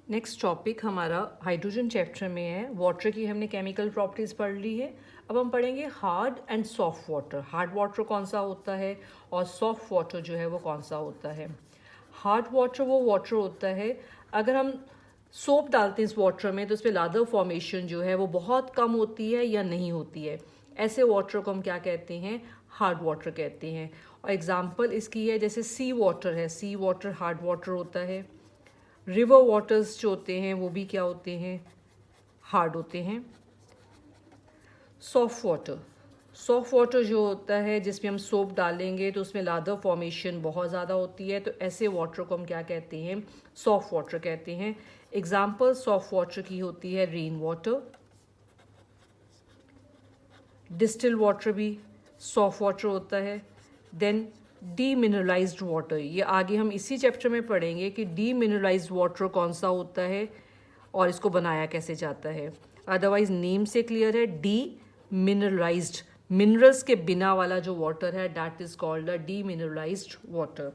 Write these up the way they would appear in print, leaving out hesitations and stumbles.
Next topic हमारा hydrogen chapter में है। वाटर की हमने केमिकल प्रॉपर्टीज़ पढ़ ली है। अब हम पढ़ेंगे hard and soft water. Hard water कौन सा होता है और सॉफ्ट वाटर जो है वो कौन सा होता है। हार्ड वाटर वो वाटर होता है, अगर हम सोप डालते हैं इस वाटर में तो इसमें लादर फॉर्मेशन जो है वो बहुत कम होती है या नहीं होती है। ऐसे वाटर को हम क्या कहते हैं, हार्ड वाटर कहते हैं। और एग्जांपल इसकी है जैसे सी वाटर है, सी वाटर हार्ड वाटर होता है। रिवर वाटर्स जो होते हैं वो भी क्या होते हैं, हार्ड होते हैं। सॉफ्ट वाटर, सॉफ्ट वाटर जो होता है जिसमें हम सोप डालेंगे तो उसमें लादर फॉर्मेशन बहुत ज़्यादा होती है, तो ऐसे वाटर को हम क्या कहते हैं, सॉफ्ट वाटर कहते हैं। एग्जाम्पल सॉफ्ट वाटर की होती है रेन वाटर, डिस्टिल वाटर भी सॉफ्ट वाटर होता है। देन डीमिनरलाइज्ड वाटर, ये आगे हम इसी चैप्टर में पढ़ेंगे कि डीमिनरलाइज्ड वाटर कौन सा होता है और इसको बनाया कैसे जाता है। अदरवाइज नेम से क्लियर है, डी मिनरलाइज्ड, मिनरल्स के बिना वाला जो वाटर है that is called the demineralized water.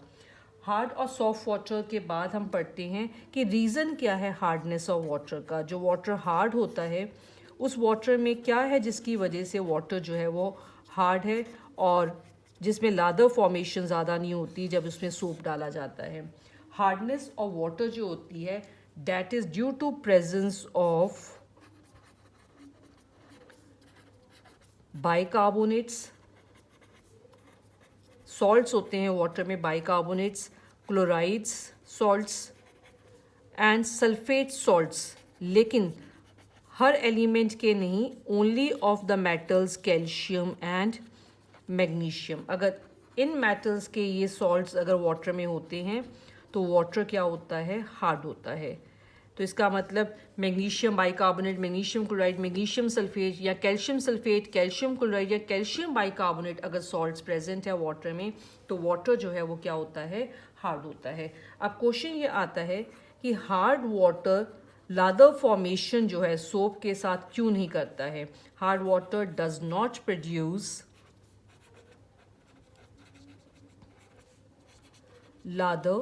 Hard और सॉफ्ट वाटर के बाद हम पढ़ते हैं कि रीज़न क्या है हार्डनेस ऑफ वाटर का। जो वाटर हार्ड होता है उस वाटर में क्या है जिसकी वजह से वाटर जो है वो हार्ड है और जिसमें लादर फॉर्मेशन ज़्यादा नहीं होती जब उसमें सोप डाला जाता है। हार्डनेस ऑफ वाटर जो होती है that is due to presence of bicarbonates, salts होते हैं वाटर में, bicarbonates, chlorides salts and sulphate salts, लेकिन हर एलिमेंट के नहीं, only of the metals calcium and magnesium. अगर इन मेटल्स के ये सॉल्ट्स अगर वाटर में होते हैं तो वाटर क्या होता है, हार्ड होता है। तो इसका मतलब magnesium bicarbonate, magnesium chloride, magnesium sulphate या कैल्शियम सल्फेट, कैल्शियम क्लोराइड या कैल्शियम बाइकार्बोनेट अगर सॉल्ट्स प्रेजेंट है वाटर में तो वाटर जो है वो क्या होता है, हार्ड होता है। अब क्वेश्चन ये आता है कि हार्ड वाटर लादर फॉर्मेशन जो है सोप के साथ क्यों नहीं करता है। Hard water does not produce lather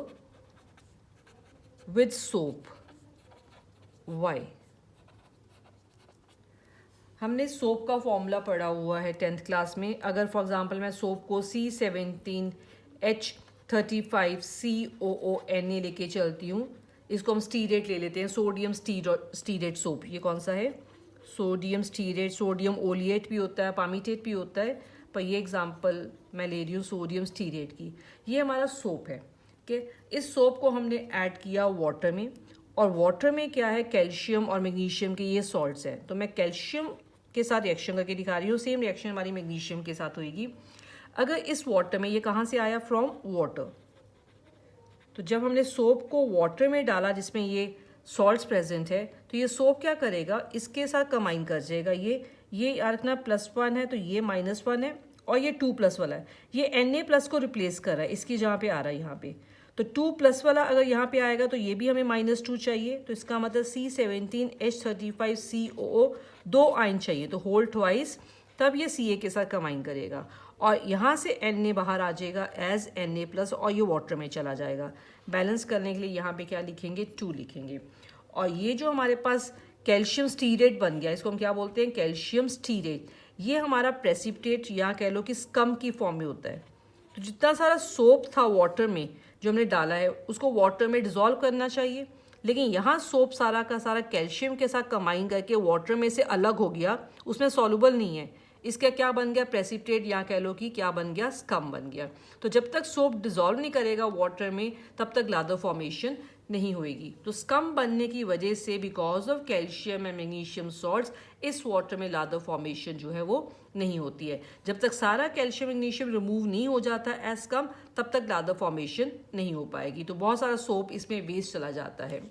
with soap. Why? हमने सोप का फॉर्मूला पढ़ा हुआ है 10th क्लास में। अगर फॉर एग्जांपल मैं सोप को C17H35COONA लेके चलती हूँ, इसको हम स्टीरेट ले लेते हैं, सोडियम स्टीरेट सोप। ये कौन सा है, सोडियम स्टीरेट। सोडियम ओलिएट भी होता है, पामीटेट भी होता है, पर ये एग्जांपल मैं ले रही हूँ सोडियम स्टीरेट की। ये हमारा सोप है कि इस सोप को हमने ऐड किया वाटर में, और वाटर में क्या है, कैल्शियम और मैग्नीशियम के ये सॉल्ट्स हैं। तो मैं कैल्शियम के साथ रिएक्शन करके दिखा रही हूँ, सेम रिएक्शन हमारी मैग्नीशियम के साथ होगी। अगर इस वाटर में, ये कहाँ से आया, फ्रॉम वाटर, तो जब हमने सोप को वाटर में डाला जिसमें ये सॉल्ट्स प्रेजेंट है तो ये सोप क्या करेगा, इसके साथ कंबाइन कर जाएगा। ये रखना +1 है तो ये -1 है, और ये 2+ वाला है, ये Na+ को रिप्लेस कर रहा है इसकी जहाँ पे आ रहा है यहाँ पे। तो 2+ वाला अगर यहाँ पे आएगा तो ये भी हमें -2 चाहिए, तो इसका मतलब C17H35COO 2 आयन चाहिए, तो होल ट्वाइस, तब ये Ca के साथ कंबाइन करेगा और यहाँ से Na बाहर आ जाएगा एज Na+ और ये वाटर में चला जाएगा। बैलेंस करने के लिए यहाँ पे क्या लिखेंगे, 2 लिखेंगे। और ये जो हमारे पास कैल्शियम स्टीरेट बन गया, इसको हम क्या बोलते हैं, कैल्शियम स्टीरेट। ये हमारा प्रेसिपिटेट या कह लो कि स्कम की फॉर्म में होता है। तो जितना सारा सोप था वाटर में जो हमने डाला है उसको वाटर में डिजोल्व करना चाहिए, लेकिन यहाँ सोप सारा का सारा कैल्शियम के साथ कंबाइन करके वाटर में से अलग हो गया, उसमें सॉल्युबल नहीं है। इसका क्या बन गया, प्रेसिपिटेट या कह लो कि क्या बन गया, स्कम बन गया। तो जब तक सोप डिजोल्व नहीं करेगा वाटर में तब तक लादर फॉर्मेशन नहीं होएगी। तो स्कम बनने की वजह से because of calcium and magnesium salts इस वाटर में लादर फॉर्मेशन जो है वो नहीं होती है। जब तक सारा कैल्शियम मैग्नीशियम रिमूव नहीं हो जाता एज स्कम तब तक लादर फॉर्मेशन नहीं हो पाएगी। तो बहुत सारा सोप इसमें वेस्ट चला जाता है।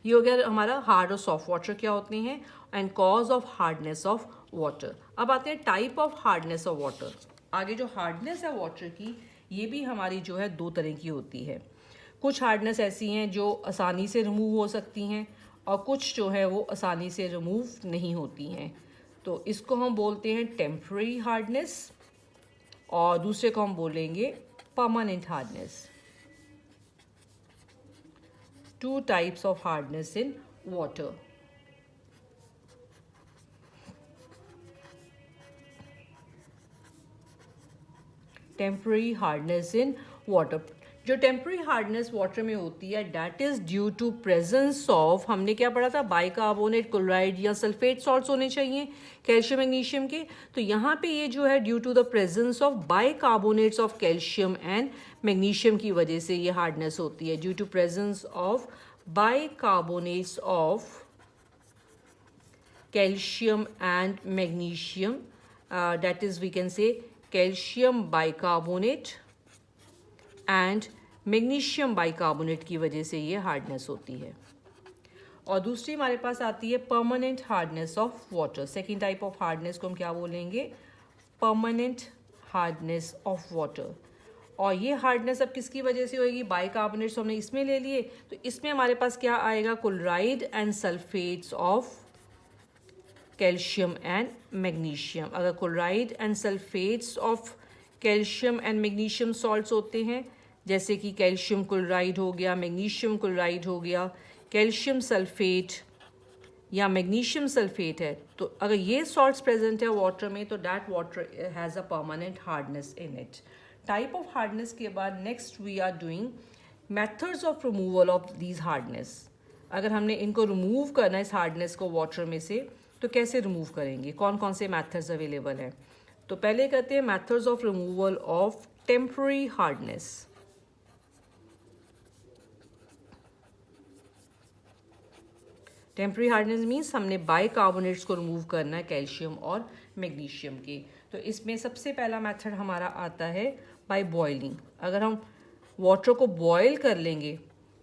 ये हो गया हमारा हार्ड और सॉफ्ट वाटर क्या होते हैं and cause of hardness of water. अब आते हैं type of hardness of water. आगे जो हार्डनेस है वाटर की, ये भी हमारी जो है 2 तरह की होती है। कुछ हार्डनेस ऐसी हैं जो आसानी से रिमूव हो सकती हैं और कुछ जो है वो आसानी से रिमूव नहीं होती हैं। तो इसको हम बोलते हैं टेम्परेरी हार्डनेस और दूसरे को हम बोलेंगे permanent hardness. two types of hardness in water. Temporary hardness in water, जो टेम्पररी हार्डनेस वाटर में होती है that is due to presence of, हमने क्या पढ़ा था, बाइकार्बोनेट, क्लोराइड या सल्फेट सॉल्ट्स होने चाहिए कैल्शियम मैग्नीशियम के। तो यहाँ पे ये जो है due to the presence of bicarbonates of calcium and magnesium की वजह से ये हार्डनेस होती है, due to presence of bicarbonates of calcium and magnesium, that is we can say calcium bicarbonate and magnesium bicarbonate की वजह से ये हार्डनेस होती है। और दूसरी हमारे पास आती है permanent hardness of water. Second type of hardness को हम क्या बोलेंगे, परमानेंट हार्डनेस ऑफ वाटर। और ये हार्डनेस अब किसकी वजह से होगी, बाइकार्बोनेट्स हमने इसमें ले लिए, तो इसमें हमारे पास क्या आएगा, chloride and sulphates of calcium and magnesium. अगर chloride and sulphates of calcium and magnesium salts होते हैं, जैसे कि कैल्शियम क्लोराइड हो गया, मैग्नीशियम क्लोराइड हो गया, कैल्शियम सल्फेट या मैग्नीशियम सल्फेट है, तो अगर ये सॉल्ट्स प्रेजेंट है वाटर में तो that water has a permanent hardness in it. Type of hardness के बाद next we are doing methods of removal of these hardness. अगर हमने इनको रिमूव करना है इस हार्डनेस को वाटर में से, तो कैसे रिमूव करेंगे, कौन कौन से मेथड्स अवेलेबल हैं। तो पहले कहते हैं methods of removal of temporary hardness. Temporary hardness means हमने बाइकार्बोनेट्स को रिमूव करना है कैल्शियम और मैग्नीशियम के। तो इसमें सबसे पहला मेथड हमारा आता है बाय बॉइलिंग। अगर हम वाटर को बॉयल कर लेंगे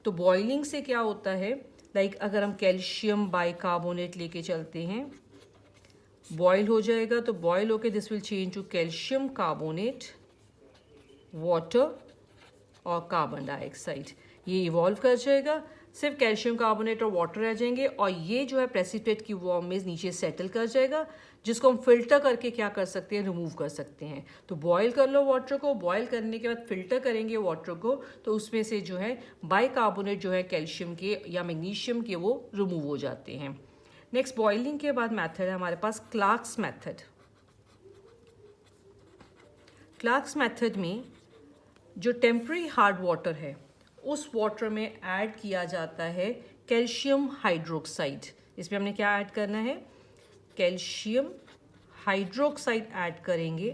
तो बॉइलिंग से क्या होता है, लाइक अगर हम कैल्शियम बाइकार्बोनेट लेके चलते हैं, बॉयल हो जाएगा, तो बॉयल होके this will change to calcium carbonate, water और कार्बन डाइऑक्साइड। ये इवॉल्व कर जाएगा, सिर्फ कैल्शियम कार्बोनेट और वाटर रह जाएंगे, और ये जो है प्रेसिपिटेट की फॉर्म में नीचे सेटल कर जाएगा, जिसको हम फिल्टर करके क्या कर सकते हैं, रिमूव कर सकते हैं। तो बॉयल कर लो वाटर को, बॉयल करने के बाद फिल्टर करेंगे वाटर को, तो उसमें से जो है बाइकार्बोनेट जो है कैल्शियम के या मैग्नीशियम के वो रिमूव हो जाते हैं। नेक्स्ट बॉइलिंग के बाद मेथड है हमारे पास क्लार्क्स मेथड। क्लार्क्स मेथड में जो टेम्पररी हार्ड वाटर है उस वाटर में ऐड किया जाता है कैल्शियम हाइड्रोक्साइड। इसमें हमने क्या ऐड करना है, कैल्शियम हाइड्रोक्साइड ऐड करेंगे।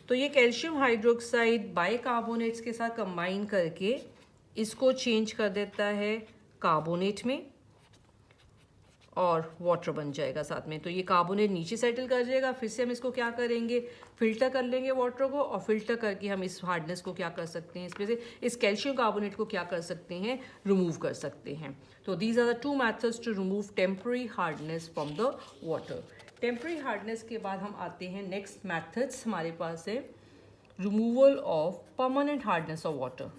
तो ये कैल्शियम हाइड्रोक्साइड बाइकार्बोनेट्स के साथ कंबाइन करके इसको चेंज कर देता है कार्बोनेट में, और वाटर बन जाएगा साथ में। तो ये कार्बोनेट नीचे सेटल कर जाएगा, फिर से हम इसको क्या करेंगे, फिल्टर कर लेंगे वाटर को, और फिल्टर करके हम इस हार्डनेस को क्या कर सकते हैं, इसमें से इस कैल्शियम कार्बोनेट को क्या कर सकते हैं, रिमूव कर सकते हैं। तो these are the two methods to remove temporary hardness from the water. Temporary hardness के बाद हम आते हैं नेक्स्ट मेथड्स हमारे पास है removal of permanent hardness of water.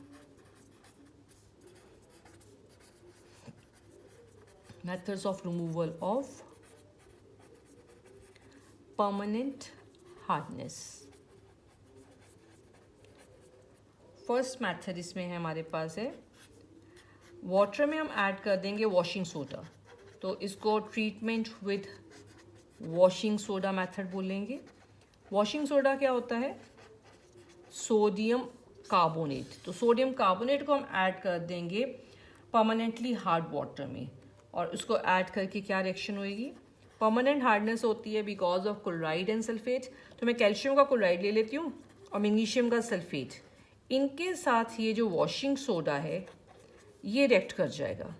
Methods of removal of permanent hardness. First method इसमें है हमारे पास है, वाटर में हम ऐड कर देंगे वॉशिंग सोडा। तो इसको treatment with washing soda method बोलेंगे। वॉशिंग सोडा क्या होता है, सोडियम कार्बोनेट। तो सोडियम कार्बोनेट को हम ऐड कर देंगे परमानेंटली हार्ड वाटर में, और उसको ऐड करके क्या रिएक्शन होएगी, परमानेंट हार्डनेस होती है because of chloride and sulphate. तो मैं कैल्शियम का क्लोराइड ले लेती हूँ और मैग्नीशियम का सल्फेट, इनके साथ ये जो वॉशिंग सोडा है ये रिएक्ट कर जाएगा,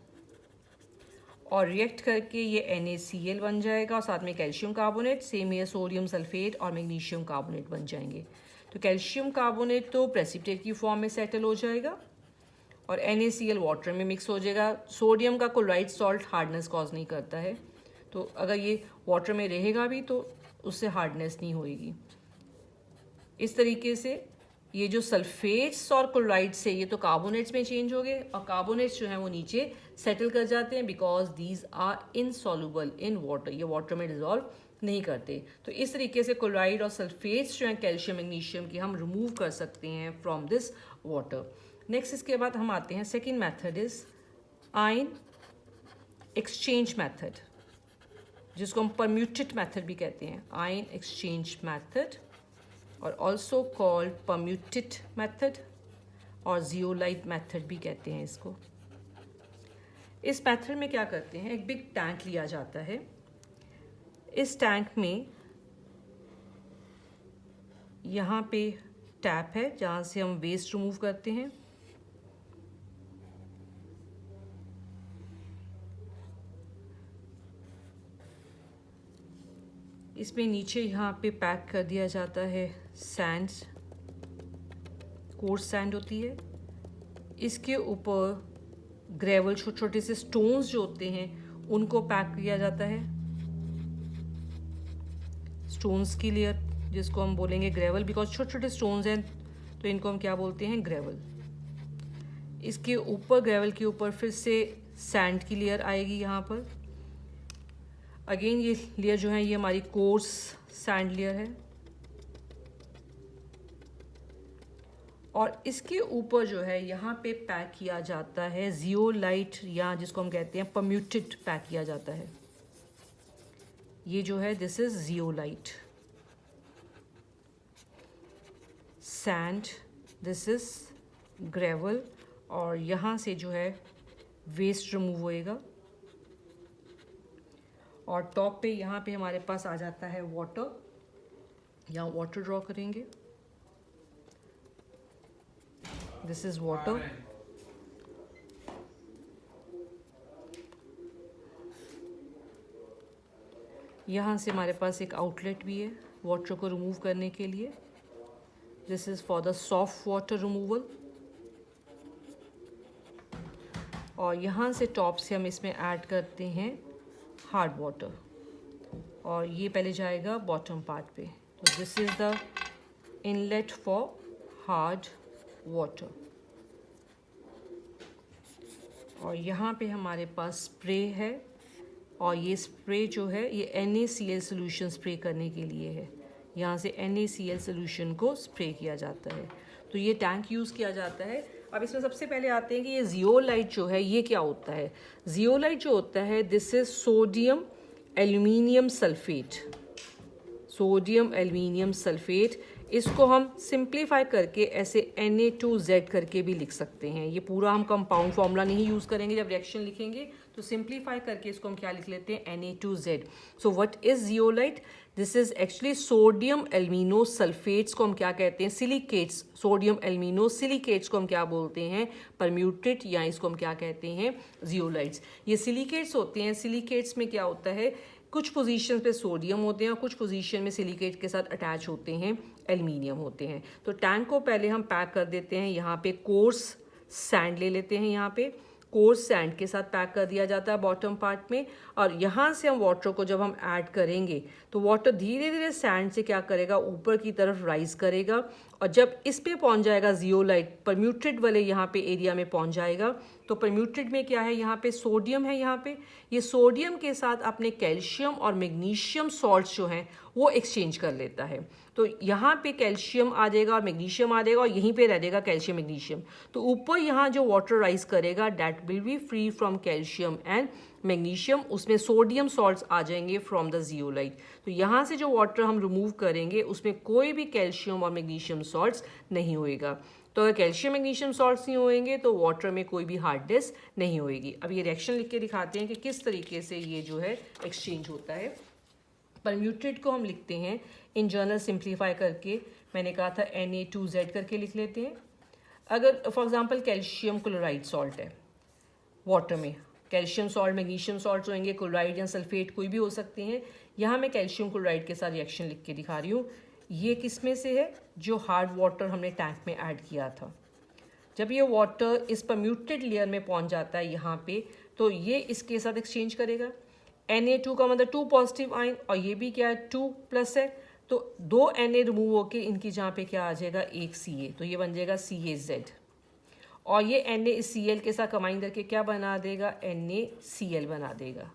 और रिएक्ट करके ये NaCl बन जाएगा, और साथ में कैल्शियम कार्बोनेट, सेम ये सोडियम सल्फेट और मैग्नीशियम कार्बोनेट बन जाएंगे। तो कैल्शियम कार्बोनेट तो प्रेसिपिटेट की फॉर्म में सेटल हो जाएगा, और NaCl वाटर में मिक्स हो जाएगा। सोडियम का क्लोराइड सॉल्ट हार्डनेस कॉज नहीं करता है, तो अगर ये वाटर में रहेगा भी तो उससे हार्डनेस नहीं होएगी। इस तरीके से ये जो सल्फेट्स और क्लोराइड से ये तो कार्बोनेट्स में चेंज हो गए, और कार्बोनेट्स जो हैं वो नीचे सेटल कर जाते हैं because these are insoluble in water, ये वाटर में डिजॉल्व नहीं करते। तो इस तरीके से क्लोराइड और सल्फेट्स जो हैं कैल्शियम मैग्नीशियम के हम रिमूव कर सकते हैं फ्रॉम दिस वाटर। नेक्स्ट इसके बाद हम आते हैं second method is ion exchange method, जिसको हम परम्यूटेड मेथड भी कहते हैं, आयन एक्सचेंज मेथड, और ऑल्सो कॉल्ड परम्यूटेड मेथड और जियोलाइट मेथड भी कहते हैं इसको। इस मेथड में क्या करते हैं, एक बिग टैंक लिया जाता है। इस टैंक में यहाँ पे टैप है जहाँ से हम वेस्ट रिमूव करते हैं। इसमें नीचे यहाँ पे पैक कर दिया जाता है सैंड, कोर्स सैंड होती है। इसके ऊपर ग्रेवल, छोटे छोटे से स्टोन्स जो होते हैं उनको पैक किया जाता है, स्टोन्स की लेयर, जिसको हम बोलेंगे ग्रेवल, बिकॉज छोटे छोटे स्टोन्स हैं तो इनको हम क्या बोलते हैं, ग्रेवल। इसके ऊपर, ग्रेवल के ऊपर फिर से सैंड की लेयर आएगी यहाँ पर। अगेन ये लेयर जो है ये हमारी कोर्स सैंड लेयर है, और इसके ऊपर जो है यहाँ पे पैक किया जाता है जियोलाइट, या जिसको हम कहते हैं परम्यूटेड पैक किया जाता है। ये जो है this is zeolite, sand, this is gravel, और यहाँ से जो है वेस्ट रिमूव होएगा। और टॉप पे यहाँ पे हमारे पास आ जाता है वाटर, यहाँ वाटर ड्रॉ करेंगे, दिस इज वाटर। यहाँ से हमारे पास एक आउटलेट भी है वाटर को रिमूव करने के लिए, this is for the soft water removal. और यहाँ से टॉप से हम इसमें ऐड करते हैं हार्ड वाटर, और ये पहले जाएगा बॉटम पार्ट पे। तो this is the inlet for hard water. और यहाँ पे हमारे पास स्प्रे है, और ये स्प्रे जो है ये NaCl सोल्यूशन स्प्रे करने के लिए है। यहाँ से NaCl सोल्यूशन को स्प्रे किया जाता है। तो ये टैंक यूज़ किया जाता है। अब इसमें सबसे पहले आते हैं कि ये जियोलाइट जो है ये क्या होता है। जियोलाइट जो होता है this is sodium aluminium sulphate, sodium aluminium sulphate. इसको हम सिंप्लीफाई करके ऐसे Na2Z करके भी लिख सकते हैं। ये पूरा हम कंपाउंड फार्मूला नहीं यूज़ करेंगे, जब रिएक्शन लिखेंगे तो सिंप्लीफाई करके इसको हम क्या लिख लेते हैं, Na2Z। So what is zeolite, this is actually sodium alumino sulphates को हम क्या कहते हैं, सिलिकेट्स, सोडियम एल्यूमिनो सिलिकेट्स को हम क्या बोलते हैं, परम्यूटेट, या इसको हम क्या कहते हैं, जियोलाइट्स। ये सिलिकेट्स होते हैं। सिलिकेट्स में क्या होता है, कुछ पोजीशन पे सोडियम होते हैं और कुछ पोजीशन में सिलिकेट के साथ अटैच होते हैं एल्युमिनियम होते हैं। तो टैंक को पहले हम पैक कर देते हैं, यहाँ पे कोर्स सैंड ले लेते हैं, यहाँ पे कोर्स सैंड के साथ पैक कर दिया जाता है बॉटम पार्ट में। और यहाँ से हम वाटर को जब हम ऐड करेंगे तो वाटर धीरे धीरे सैंड से क्या करेगा, ऊपर की तरफ राइज करेगा, और जब इस पे पहुँच जाएगा जियोलाइट, परम्यूटेड वाले यहाँ पे एरिया में पहुँच जाएगा। तो परम्यूटेड में क्या है, यहाँ पे सोडियम है, यहाँ पे ये सोडियम के साथ अपने कैल्शियम और मैग्नीशियम सॉल्ट्स जो हैं वो एक्सचेंज कर लेता है। तो यहाँ पे कैल्शियम आ जाएगा और मैग्नीशियम आ जाएगा, और यहीं पे रह जाएगा कैल्शियम मैग्नीशियम। तो ऊपर यहाँ जो वाटर राइज करेगा that will be free from calcium and magnesium, उसमें सोडियम सॉल्ट्स आ जाएंगे फ्रॉम द जियोलाइट। तो यहाँ से जो वाटर हम रिमूव करेंगे उसमें कोई भी कैल्शियम और मैग्नीशियम सॉल्ट्स नहीं होएगा। तो अगर कैल्शियम मैग्नीशियम सॉल्ट्स नहीं होएंगे तो वाटर में कोई भी हार्डनेस नहीं होएगी। अब ये रिएक्शन लिख के दिखाते हैं कि किस तरीके से ये जो है एक्सचेंज होता है। परम्यूटेड को हम लिखते हैं इन जनरल सिंप्लीफाई करके, मैंने कहा था Na2Z करके लिख लेते हैं। अगर for example calcium chloride salt है वाटर में, कैल्शियम सॉल्ट मैग्नीशियम सॉल्ट्स होंगे, क्लोराइड या सल्फेट कोई भी हो सकते हैं। यहाँ मैं कैल्शियम क्लोराइड के साथ रिएक्शन लिख के दिखा रही हूँ। ये किस में से है, जो हार्ड वाटर हमने टैंक में ऐड किया था। जब ये वाटर इस परम्यूटेड लेयर में पहुँच जाता है यहाँ पे, तो ये इसके साथ एक्सचेंज करेगा। Na2 का मतलब 2 पॉजिटिव आयन, और ये भी क्या है 2 प्लस है, तो 2 Na रिमूव होके इनकी जहाँ पे क्या आ जाएगा, एक Ca, तो ये बन जाएगा CaZ। और ये NaCl के साथ कंबाइन करके क्या बना देगा, NaCl बना देगा।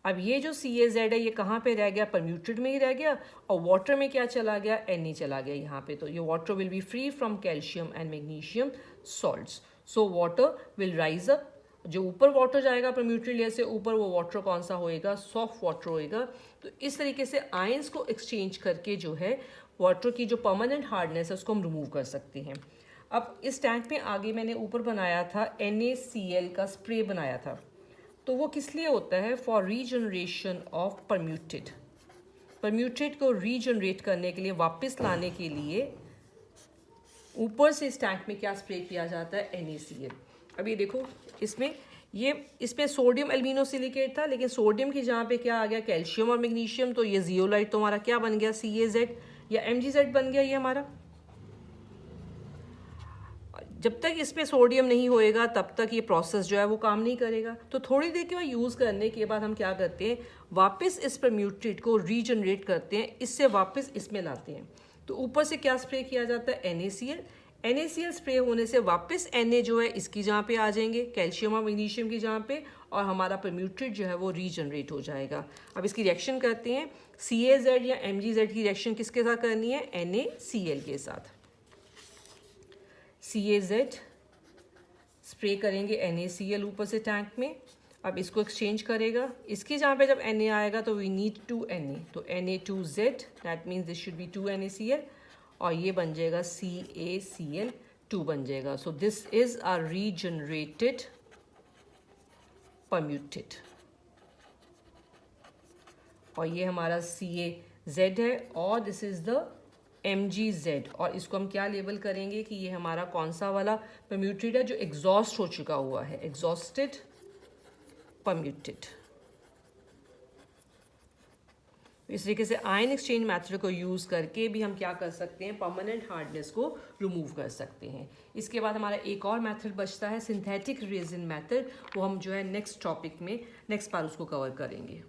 अब ये जो CaZ है ये कहाँ पे रह गया, परम्यूटेड में ही रह गया, और वाटर में क्या चला गया, Na चला गया यहाँ पे। तो ये water will be free from calcium and magnesium salts, so water will rise up. जो ऊपर वाटर जाएगा परम्यूटेड लेयर से ऊपर, वो वाटर कौन सा होएगा, सॉफ्ट वाटर होएगा। तो इस तरीके से आयंस को एक्सचेंज करके जो है वाटर की जो परमानेंट हार्डनेस है उसको हम रिमूव कर सकते हैं। अब इस टैंक में आगे मैंने ऊपर बनाया था NaCl का स्प्रे बनाया था, तो वो किस लिए होता है, for regeneration of permuted. Permuted को रीजनरेट करने के लिए, वापस लाने के लिए ऊपर से इस टैंक में क्या स्प्रे किया जाता है, NaCl। अब ये देखो इसमें सोडियम एल्यूमिनोसिलिकेट था, लेकिन सोडियम की जहाँ पे क्या आ गया, कैल्शियम और मैग्नीशियम, तो ये जियोलाइट तो हमारा क्या बन गया, CaZ या MgZ बन गया ये हमारा। जब तक इसमें सोडियम नहीं होएगा तब तक ये प्रोसेस जो है वो काम नहीं करेगा। तो थोड़ी देर के बाद यूज़ करने के बाद हम क्या करते हैं, वापस इस परम्यूटेड को रीजनरेट करते हैं, इससे वापस इसमें लाते हैं। तो ऊपर से क्या स्प्रे किया जाता है, NaCl स्प्रे होने से वापस Na जो है इसकी जहाँ पे आ जाएंगे, कैल्शियम और मैग्नीशियम की जहाँ पे, और हमारा परम्यूटेड जो है वो रीजनरेट हो जाएगा। अब इसकी रिएक्शन करते हैं, CaZ या MgZ की रिएक्शन किसके साथ करनी है, NaCl के साथ। CaZ स्प्रे करेंगे NaCl ऊपर से टैंक में। अब इसको एक्सचेंज करेगा, इसकी जहाँ पे जब Na आएगा तो वी नीड 2 Na, तो Na2Z, that means this should be 2 NaCl, और ये बन जाएगा CaCl2 बन जाएगा। So this is a regenerated permuted, और ये हमारा CaZ है, और दिस इज द MgZ, और इसको हम क्या लेबल करेंगे कि ये हमारा कौन सा वाला परम्यूटेड है, जो एग्जॉस्ट हो चुका हुआ है, एग्जॉस्टेड परम्यूटेड। इस तरीके से आयन एक्सचेंज मेथड को यूज़ करके भी हम क्या कर सकते हैं, परमानेंट हार्डनेस को रिमूव कर सकते हैं। इसके बाद हमारा एक और मेथड बचता है सिंथेटिक रेजिन मेथड, वो हम जो है नेक्स्ट टॉपिक में नेक्स्ट बार उसको कवर करेंगे।